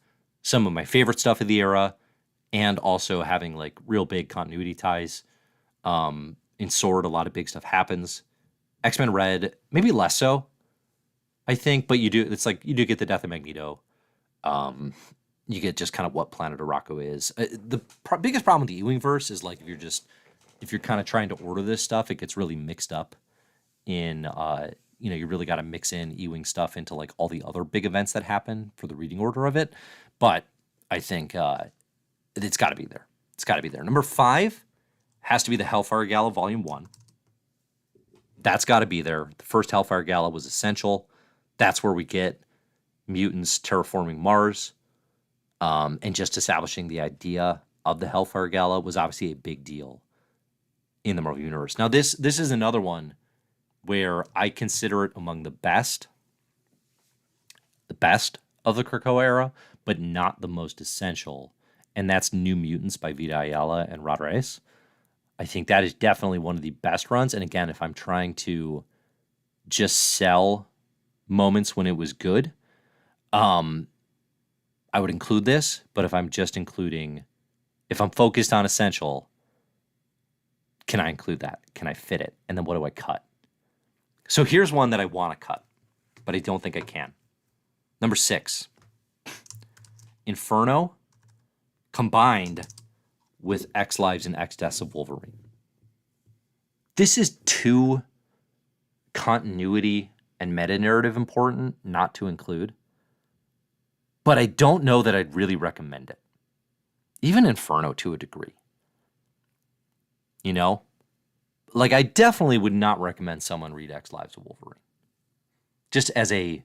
Speaker 1: some of my favorite stuff of the era and also having like real big continuity ties. In Sword, a lot of big stuff happens. X-Men Red, maybe less so, I think, but you do get the death of Magneto. You get just kind of what Planet Arakko is. The biggest problem with the Ewingverse is like if you're kind of trying to order this stuff, it gets really mixed up in, you really got to mix in Ewing stuff into like all the other big events that happen for the reading order of it. But I think it's got to be there. It's got to be there. Number 5 has to be the Hellfire Gala Volume 1. That's got to be there. The first Hellfire Gala was essential. That's where we get mutants terraforming Mars. And just establishing the idea of the Hellfire Gala was obviously a big deal in the Marvel Universe. Now, this is another one where I consider it among the best of the Krakoa era, but not the most essential. And that's New Mutants by Vita Ayala and Rod Reis. I think that is definitely one of the best runs. And again, if I'm trying to just sell moments when it was good, I would include this, but if I'm focused on essential, can I include that? Can I fit it? And then what do I cut? So here's one that I want to cut, but I don't think I can. Number 6, Inferno combined with X Lives and X Deaths of Wolverine. This is too continuity and meta-narrative important not to include. But I don't know that I'd really recommend it. Even Inferno to a degree. Like I definitely would not recommend someone read X Lives of Wolverine. Just as a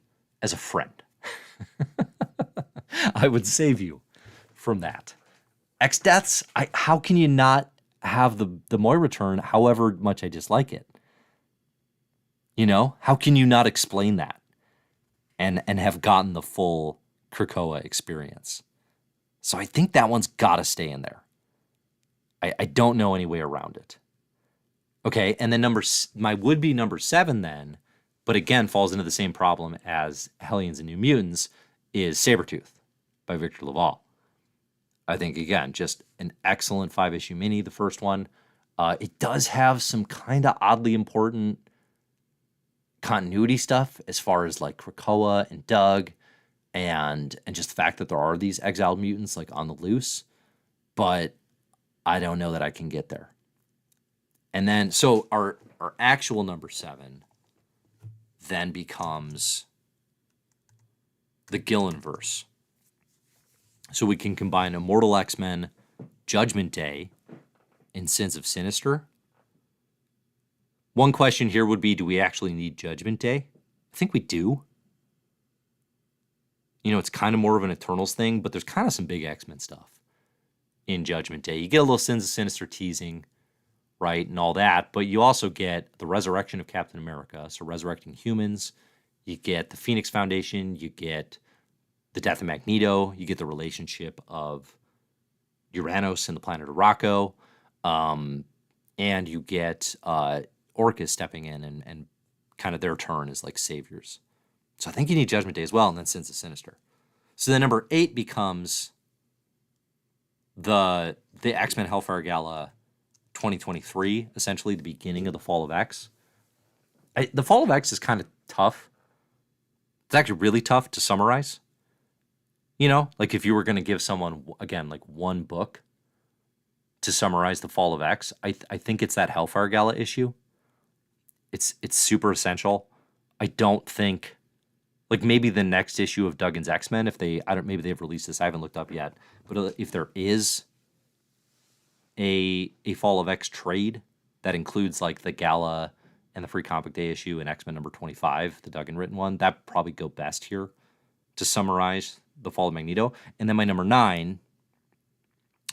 Speaker 1: friend. I would save you from that. X Deaths, how can you not have the Moira turn however much I dislike it? How can you not explain that and have gotten the full Krakoa experience? So I think that one's got to stay in there. I don't know any way around it. Okay, and then my would-be number 7 then, but again falls into the same problem as Hellions and New Mutants, is Sabretooth by Victor Laval. I think, again, just an excellent 5-issue mini, the first one. It does have some kind of oddly important continuity stuff as far as like Krakoa and Doug and just the fact that there are these exiled mutants like on the loose, but I don't know that I can get there. And then, so our actual number 7 then becomes the Gillenverse. So we can combine Immortal X-Men, Judgment Day, and Sins of Sinister. One question here would be, do we actually need Judgment Day? I think we do. It's kind of more of an Eternals thing, but there's kind of some big X-Men stuff in Judgment Day. You get a little Sins of Sinister teasing, right, and all that, but you also get the resurrection of Captain America, so resurrecting humans. You get the Phoenix Foundation. You get the death of Magneto. You get the relationship of Uranus and the planet Arakko. And you get Orcus stepping in and kind of their turn as like saviors. So I think you need Judgment Day as well, and then Sins of Sinister. So then number 8 becomes the X-Men Hellfire Gala 2023, essentially the beginning of the Fall of X. The Fall of X is kind of tough. It's actually really tough to summarize. You know, like if you were going to give someone, again, like one book to summarize the Fall of X, I think it's that Hellfire Gala issue. It's super essential. I don't think, like maybe the next issue of Duggan's X-Men, maybe they've released this, I haven't looked up yet, but if there is a Fall of X trade that includes like the Gala and the Free Comic Day issue and X-Men number 25, the Duggan written one, that probably go best here to summarize the Fall of Magneto. And then my number 9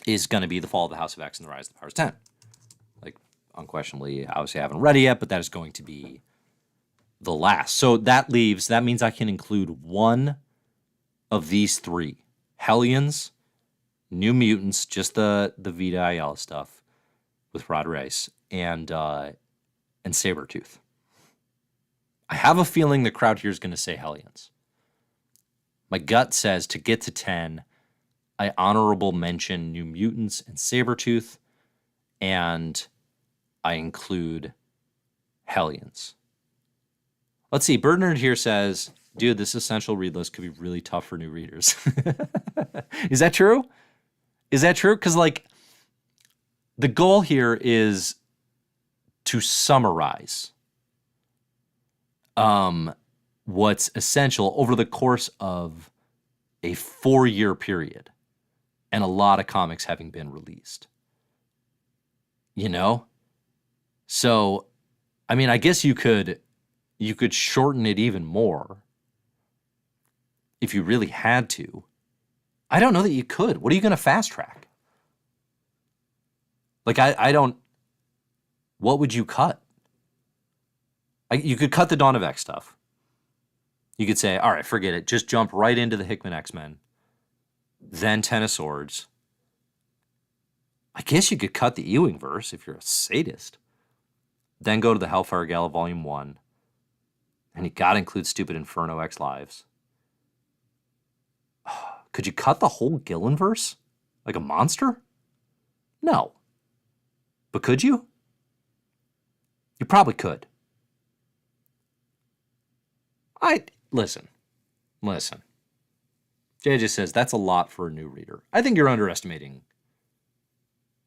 Speaker 1: is going to be the Fall of the House of X and the Rise of the Powers 10. Like, unquestionably, obviously I haven't read it yet, but that is going to be the last. So that means I can include one of these 3. Hellions, New Mutants, just the Vita Ayala stuff with Rod Reis, and Sabretooth. I have a feeling the crowd here is going to say Hellions. My gut says to get to 10, I honorable mention New Mutants and Sabretooth, and I include Hellions. Let's see. Bernard here says, dude, this essential read list could be really tough for new readers. Is that true? Is that true? Because, like, the goal here is to summarize what's essential over the course of a 4-year period and a lot of comics having been released. You know? So, I mean, I guess you could shorten it even more if you really had to. I don't know that you could. What are you going to fast track? Like, I don't... What would you cut? You could cut the Dawn of X stuff. You could say, all right, forget it. Just jump right into the Hickman X-Men. Then Ten of Swords. I guess you could cut the Ewing verse if you're a sadist. Then go to the Hellfire Gala Volume 1. And you got to include Stupid Inferno X Lives. Could you cut the whole Gillen verse? Like a monster? No. But could you? You probably could. Listen. Jay just says, that's a lot for a new reader. I think you're underestimating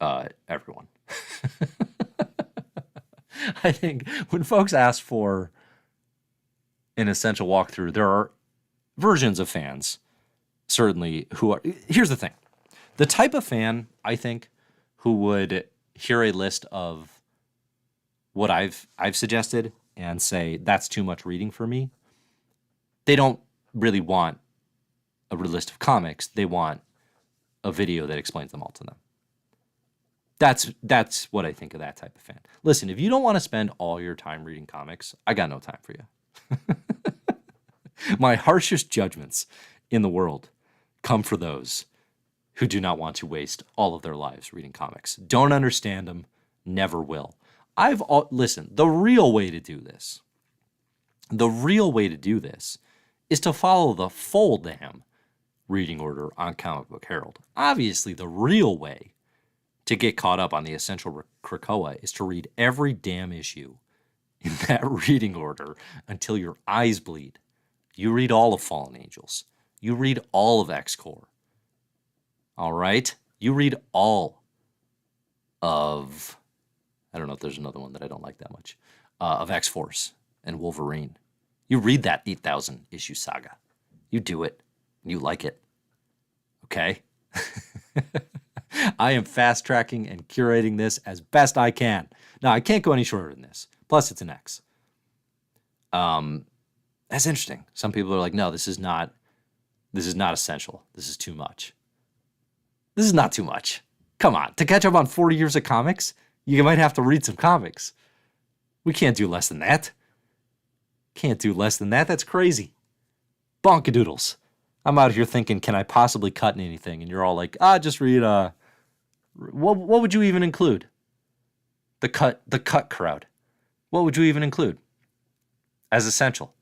Speaker 1: everyone. I think when folks ask for an essential walkthrough, there are versions of fans, certainly, who are... Here's the thing. The type of fan, I think, who would hear a list of what I've suggested and say, that's too much reading for me, they don't really want a list of comics. They want a video that explains them all to them. That's what I think of that type of fan. Listen, if you don't want to spend all your time reading comics, I got no time for you. My harshest judgments in the world come for those who do not want to waste all of their lives reading comics. Don't understand them, never will. Listen, the real way to do this is to follow the full damn reading order on Comic Book Herald. Obviously, the real way to get caught up on the essential Krakoa is to read every damn issue in that reading order until your eyes bleed. You read all of Fallen Angels. You read all of X-Corps. All right? You read all of... I don't know if there's another one that I don't like that much. Of X-Force and Wolverine. You read that 8,000 issue saga. You do it. You like it. Okay? I am fast tracking and curating this as best I can. Now, I can't go any shorter than this. Plus, it's an X. That's interesting. Some people are like, no, this is not essential. This is too much. This is not too much. Come on. To catch up on 40 years of comics, you might have to read some comics. We can't do less than that. Can't do less than that. That's crazy. Bonkadoodles. I'm out here thinking, can I possibly cut anything? And you're all like, just read What would you even include? The cut crowd. What would you even include as essential?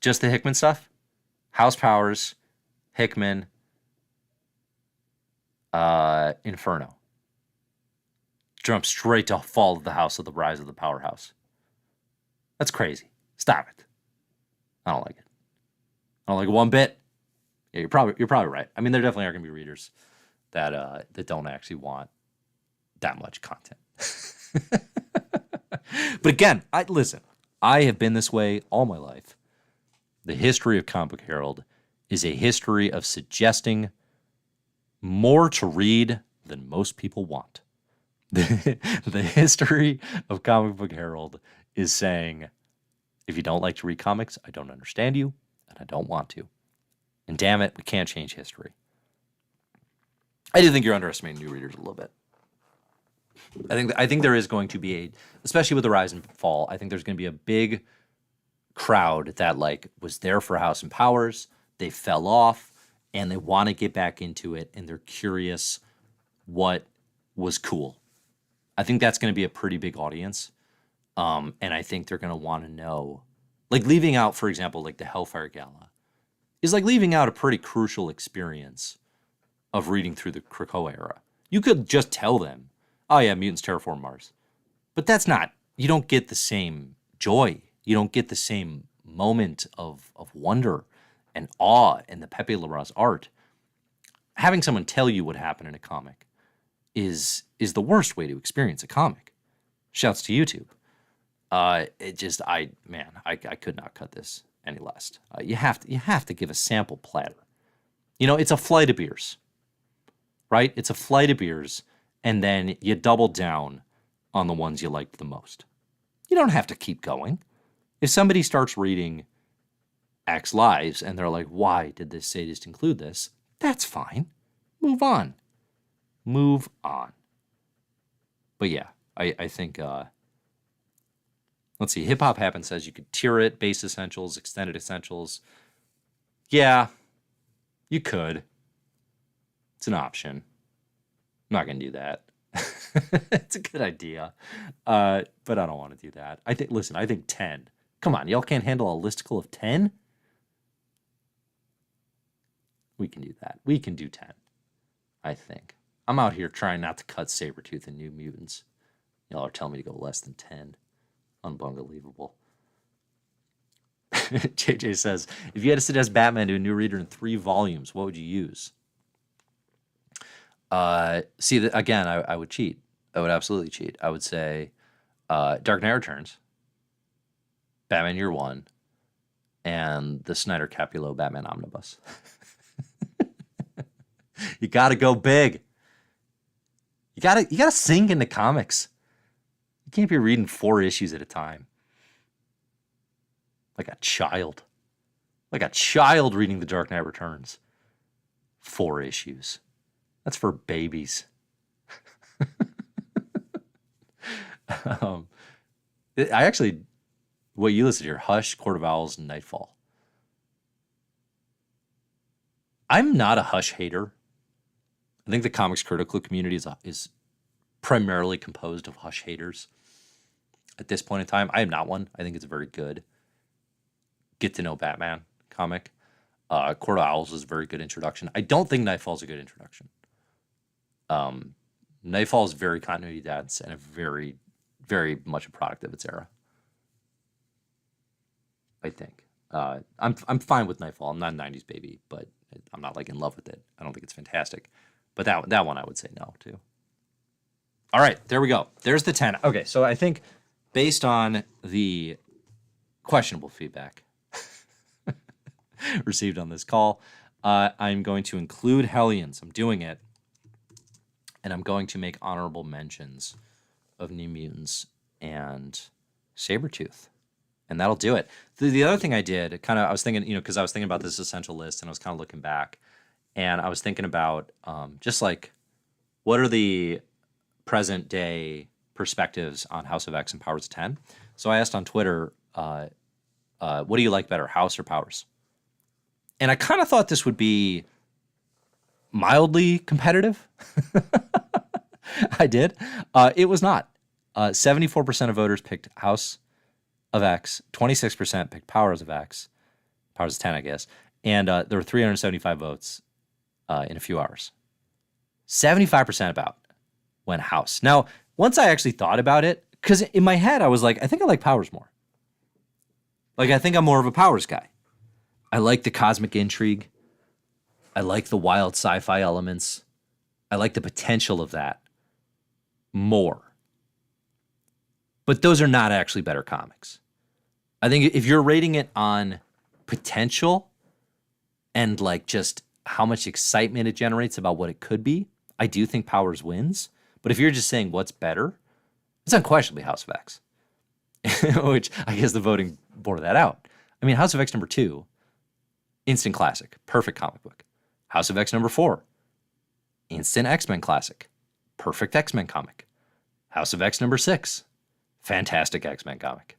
Speaker 1: Just the Hickman stuff? House Powers, Hickman, Inferno. Jump straight to Fall of the House of the Rise of the Powerhouse. That's crazy. Stop it. I don't like it. I don't like it one bit. Yeah, you're probably right. I mean, there definitely are going to be readers that don't actually want that much content. But again, I have been this way all my life. The history of Comic Book Herald is a history of suggesting more to read than most people want. The history of Comic Book Herald is saying, if you don't like to read comics, I don't understand you, and I don't want to. And damn it, we can't change history. I do think you're underestimating new readers a little bit. I think there is going to be especially with the rise and fall, I think there's going to be a big crowd that was there for House and Powers. They fell off and they want to get back into it, and they're curious what was cool. I think that's going to be a pretty big audience. And I think they're going to want to know, leaving out, for example, the Hellfire Gala is leaving out a pretty crucial experience of reading through the Krakoa era. You could just tell them, oh yeah, mutants terraform Mars. But that's not, you don't get the same joy. You don't get the same moment of wonder and awe in the Pepe Larraz art. Having someone tell you what happened in a comic is the worst way to experience a comic. Shouts to YouTube. I could not cut this any less. You have to give a sample platter. It's a flight of beers, right? It's a flight of beers, and then you double down on the ones you liked the most. You don't have to keep going. If somebody starts reading X Lives and they're like, why did this sadist include this? That's fine. Move on. Move on. But yeah, I think, let's see, Hip Hop Happen says you could tier it, base essentials, extended essentials. Yeah, you could. It's an option. I'm not going to do that. It's a good idea. But I don't want to do that. I think 10. Come on, y'all can't handle a listicle of 10? We can do that. We can do 10, I think. I'm out here trying not to cut Sabretooth and New Mutants. Y'all are telling me to go less than 10. Unbelievable. JJ says, if you had to suggest Batman to a new reader in 3 volumes, what would you use? Again, I would cheat. I would absolutely cheat. I would say Dark Knight Returns, Batman Year One, and the Snyder Capullo Batman Omnibus. You gotta go big. You gotta sink into comics. You can't be reading 4 issues at a time. Like a child. Like a child reading The Dark Knight Returns. 4 issues. That's for babies. What you listed here, Hush, Court of Owls, and Nightfall. I'm not a Hush hater. I think the comics critical community is primarily composed of Hush haters. At this point in time, I am not one. I think it's a very good get to know Batman comic. Court of Owls was a very good introduction. I don't think Nightfall is a good introduction. Nightfall is very continuity dense and a very, very much a product of its era. I think. I'm fine with Nightfall. I'm not a 90s baby, but I'm not in love with it. I don't think it's fantastic. But that one I would say no to. All right, there we go. There's the 10. Okay, so I think based on the questionable feedback received on this call, I'm going to include Hellions. I'm doing it. And I'm going to make honorable mentions of New Mutants and Sabretooth. And that'll do it. The other thing I did, I was thinking, because I was thinking about this essential list and I was kind of looking back. And I was thinking about what are the present day perspectives on House of X and Powers of 10? So I asked on Twitter, what do you like better, House or Powers? And I kind of thought this would be mildly competitive. I did. It was not. 74% of voters picked House of X. 26% picked Powers of X. Powers of 10, I guess. And there were 375 votes in a few hours. 75% about went House. Now, once I actually thought about it, because in my head I was like, I think I like Powers more. Like, I think I'm more of a Powers guy. I like the cosmic intrigue. I like the wild sci-fi elements. I like the potential of that more. But those are not actually better comics. I think if you're rating it on potential and like just how much excitement it generates about what it could be, I do think Powers wins. But if you're just saying what's better, it's unquestionably House of X, which I guess the voting bore that out. I mean, House of X number 2, instant classic, perfect comic book. House of X number 4, instant X-Men classic, perfect X-Men comic. House of X number 6, fantastic X-Men comic.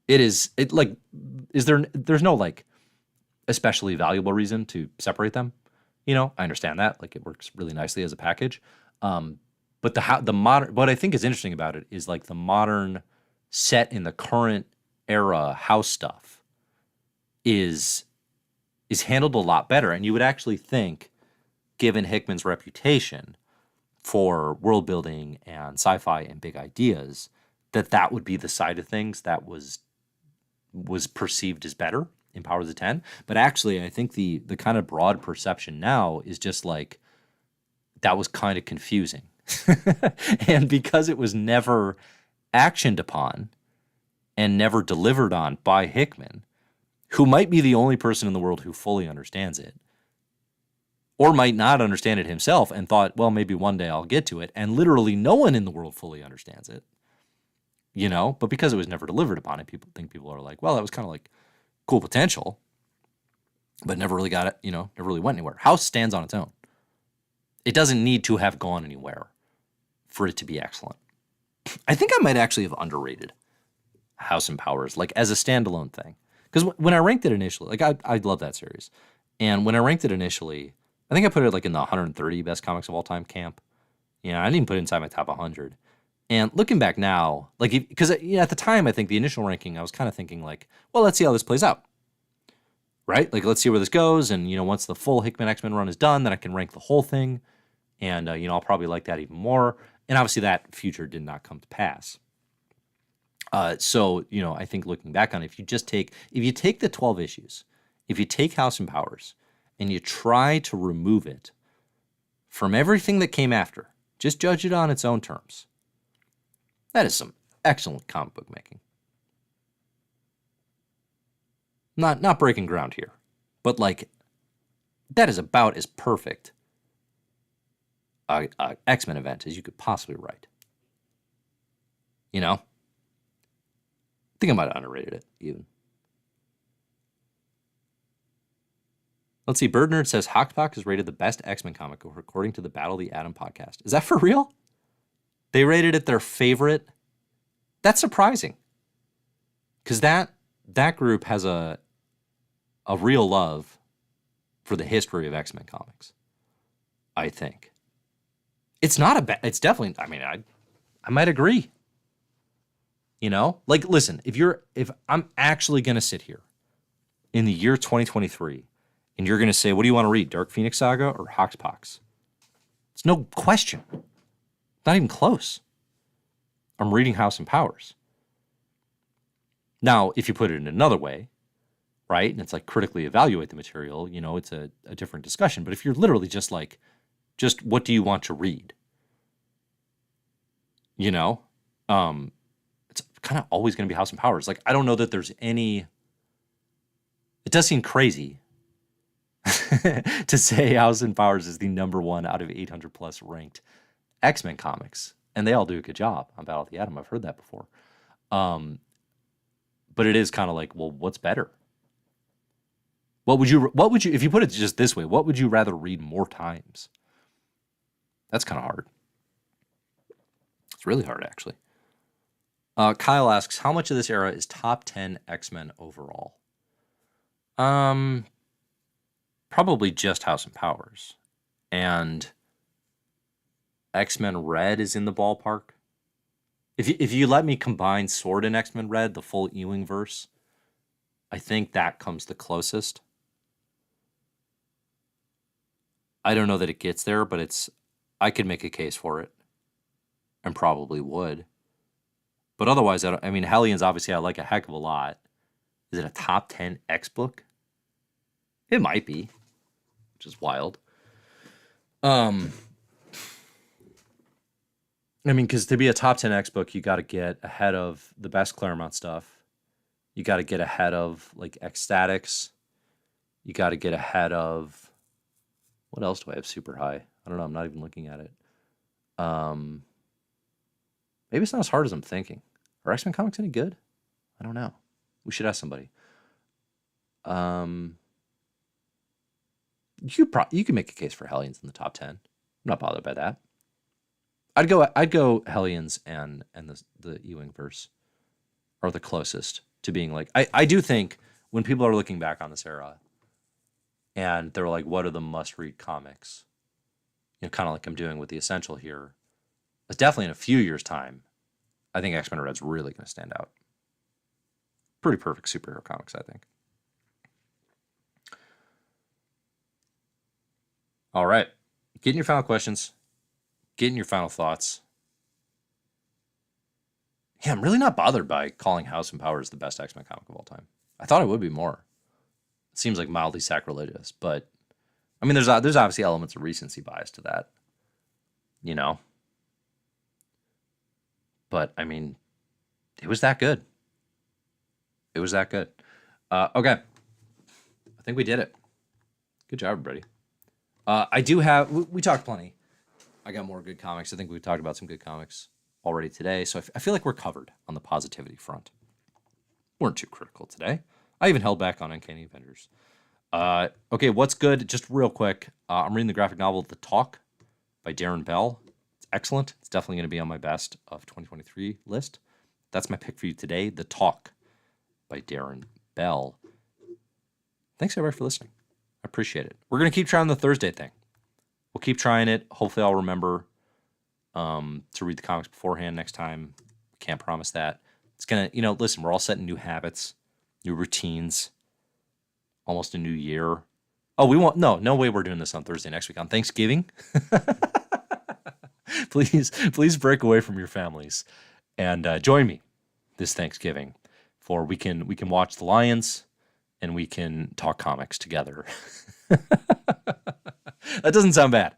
Speaker 1: There's no like especially valuable reason to separate them. You know, I understand that. Like, it works really nicely as a package. But the modern, what I think is interesting about it is like the modern set in the current era House stuff is handled a lot better. And you would actually think, given Hickman's reputation for world building and sci-fi and big ideas, that would be the side of things that was perceived as better in Powers of 10. But actually, I think the kind of broad perception now is just like, that was kind of confusing. And because it was never actioned upon and never delivered on by Hickman, who might be the only person in the world who fully understands it, or might not understand it himself and thought, well, maybe one day I'll get to it, and literally no one in the world fully understands it, you know? But because it was never delivered upon it, people are like, well, that was kind of like cool potential, but never really got it, you know, never really went anywhere. House stands on its own. It doesn't need to have gone anywhere for it to be excellent. I think I might actually have underrated House and Powers, like as a standalone thing. Because when I ranked it initially, like I love that series. And when I ranked it initially, I think I put it like in the 130 best comics of all time camp. You know, I didn't even put it inside my top 100. And looking back now, like, because at the time, I think the initial ranking, I was kind of thinking like, well, let's see how this plays out. Right? Like, let's see where this goes. And, you know, once the full Hickman X-Men run is done, then I can rank the whole thing. And, you know, I'll probably like that even more. And obviously that future did not come to pass. So, you know, I think looking back on it, if you take the 12 issues, if you take House and Powers and you try to remove it from everything that came after, just judge it on its own terms, that is some excellent comic book making. Not breaking ground here, but like, that is about as perfect a X-Men event as you could possibly write. You know? I think I might have underrated it, even. Let's see. Bird Nerd says Hoxpox is rated the best X-Men comic according to the Battle of the Atom podcast. Is that for real? They rated it their favorite? That's surprising. Because that group has a real love for the history of X-Men comics, I think. It's not a bad... It's definitely... I mean, I might agree. You know? Like, listen, if I'm actually going to sit here in the year 2023 and you're going to say, what do you want to read, Dark Phoenix Saga or Hoxpox? It's no question. Not even close. I'm reading House and Powers. Now, if you put it in another way, right, and it's like critically evaluate the material, you know, it's a different discussion. But if you're literally just like, just what do you want to read? You know? It's kind of always going to be House and Powers. Like, I don't know that there's any... It does seem crazy to say House and Powers is the number one out of 800 plus ranked X-Men comics. And they all do a good job on Battle of the Atom. I've heard that before. But it is kind of like, well, what's better? What would you, if you put it just this way, what would you rather read more times? That's kind of hard. It's really hard, actually. Kyle asks, how much of this era is top 10 X-Men overall? Probably just House and Powers. and X-Men Red is in the ballpark. If you let me combine Sword and X-Men Red, the full Ewing verse, I think that comes the closest. I don't know that it gets there, but I could make a case for it, and probably would. But otherwise, I mean, Hellions obviously I like a heck of a lot. Is it a top 10 X book? It might be, which is wild. I mean, because to be a top 10 X book, you got to get ahead of the best Claremont stuff. You got to get ahead of like Ecstatics. You got to get ahead of, what else do I have super high? I don't know. I'm not even looking at it. Maybe it's not as hard as I'm thinking. Are X-Men comics any good? I don't know. We should ask somebody. You could make a case for Hellions in the top 10. I'm not bothered by that. I'd go Hellions and the Ewing verse are the closest to being like, I do think when people are looking back on this era and they're like, what are the must-read comics? You know, kind of like I'm doing with The Essential here. It's definitely in a few years' time, I think X-Men Red's really going to stand out. Pretty perfect superhero comics, I think. All right. Get in your final questions. Get in your final thoughts. Yeah, I'm really not bothered by calling House and Powers the best X-Men comic of all time. I thought it would be more. It seems like mildly sacrilegious, but I mean, there's obviously elements of recency bias to that, you know. But I mean, it was that good. It was that good. Okay, I think we did it. Good job, everybody. I do have. We talked plenty. I got more good comics. I think we talked about some good comics already today, so I feel like we're covered on the positivity front. Weren't too critical today. I even held back on Uncanny Avengers. Okay, what's good? Just real quick, I'm reading the graphic novel The Talk by Darren Bell. It's excellent. It's definitely going to be on my best of 2023 list. That's my pick for you today, The Talk by Darren Bell. Thanks, everybody, for listening. I appreciate it. We're going to keep trying the Thursday thing. We'll keep trying it. Hopefully I'll remember to read the comics beforehand next time. Can't promise that. It's going to, listen, we're all setting new habits, new routines, almost a new year. Oh, no way we're doing this on Thursday next week. On Thanksgiving? Please break away from your families and join me this Thanksgiving for we can watch the Lions and we can talk comics together. That doesn't sound bad.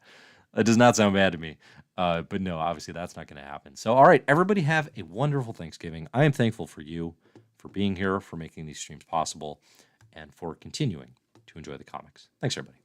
Speaker 1: That does not sound bad to me. But no, obviously that's not going to happen. So, all right, everybody have a wonderful Thanksgiving. I am thankful for you, for being here, for making these streams possible, and for continuing to enjoy the comics. Thanks, everybody.